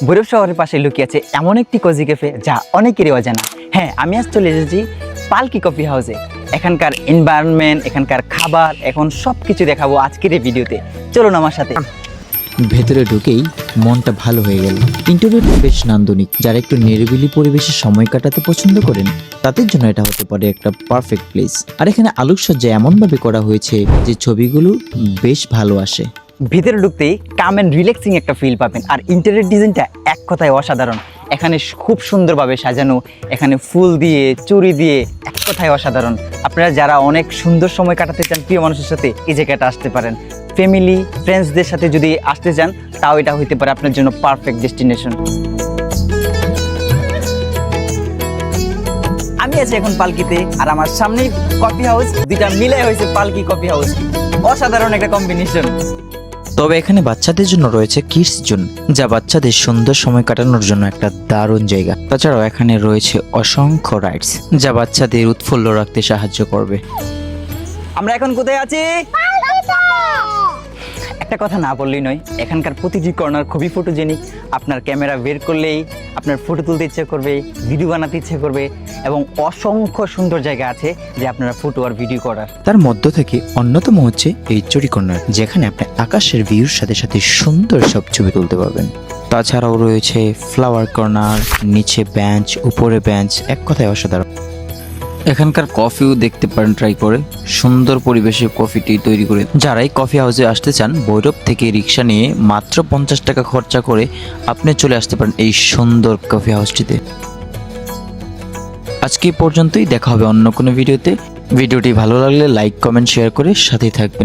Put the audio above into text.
ভৈরব শহরের পাশে লুকিয়ে আছে এমন একটি কোজি ক্যাফে যা অনেকেরই অজানা। হ্যাঁ, আমি আজ চলে এসেছি পালকি কফি হাউসে। এখানকার এনভায়রনমেন্ট, এখানকার খাবার, এখন সব কিছু দেখাবো আজকের এই ভিডিওতে। চলুন আমার সাথে। ভেতরে ঢুকেই মনটা ভালো হয়ে গেল। ইন্টেরিয়রটা বেশ নান্দনিক। যারা একটু নিরিবিলি পরিবেশে সময় কাটাতে পছন্দ করেন তাদের জন্য এটা হতে পারে একটা পারফেক্ট প্লেস। আর এখানে আলোকসজ্জা এমনভাবে করা হয়েছে যে ছবিগুলো বেশ ভালো আসে। ভিতরে ঢুকতেই কাম অ্যান্ড রিল্যাক্সিং একটা ফিল পাবেন। আর ইন্টেরিয়র ডিজাইনটা এক কথায় অসাধারণ। এখানে খুব সুন্দরভাবে সাজানো, এখানে ফুল দিয়ে, চুড়ি দিয়ে, এক কথায় অসাধারণ। আপনারা যারা অনেক সুন্দর সময় কাটাতে চান প্রিয় মানুষের সাথে, এই জায়গাটা আসতে পারেন। ফ্যামিলি ফ্রেন্ডসদের সাথে যদি আসতে চান তাও এটা হইতে পারে আপনার জন্য পারফেক্ট ডেস্টিনেশন। আমি আছি এখন পালকিতে, আর আমার সামনেই কফি হাউস, দুইটা মিলে হয়েছে পালকি কফি হাউস। অসাধারণ একটা কম্বিনেশন। তবে এখানে বাচ্চাদের জন্য রয়েছে কিডস জোন, যা বাচ্চাদের সুন্দর সময় কাটানোর জন্য একটা দারুণ জায়গা। তাছাড়াও এখানে রয়েছে অসংখ্য রাইডস, যা বাচ্চাদের উৎফুল্ল রাখতে সাহায্য করবে। আমরা এখন কোথায় আছি? একটা কথা না বললেই নয়, এখানকার প্রতিটি কর্নার খুবই ফটোজেনিক। আপনার ক্যামেরা বের করলেই আপনার ফটো তুলতে ইচ্ছে করবে, ভিডিও বানাতে ইচ্ছে করবে, এবং অসংখ্য সুন্দর জায়গা আছে যে আপনারা ফটো আর ভিডিও করার। তার মধ্য থেকে অন্যতম হচ্ছে এই চড়ি কর্নার, যেখানে আপনি আকাশের ভিউর সাথে সাথে সুন্দর সব ছবি তুলতে পারবেন। তাছাড়াও রয়েছে ফ্লাওয়ার কর্নার, নিচে বেঞ্চ, উপরে বেঞ্চ, এক কথায় অসাধারণ। এখানকার কফিও দেখতে পারেন ট্রাই করে। সুন্দর পরিবেশে কফিটি তৈরি করে। যারাই কফি হাউসে আসতে চান, ভৈরব থেকে রিক্সা নিয়ে মাত্র 50 টাকা খরচা করে আপনি চলে আসতে পারেন এই সুন্দর কফি হাউসটিতে। আজকে এই পর্যন্তই, দেখা হবে অন্য কোনো ভিডিওতে। ভিডিওটি ভালো লাগলে লাইক, কমেন্ট, শেয়ার করে সাথেই থাকবেন।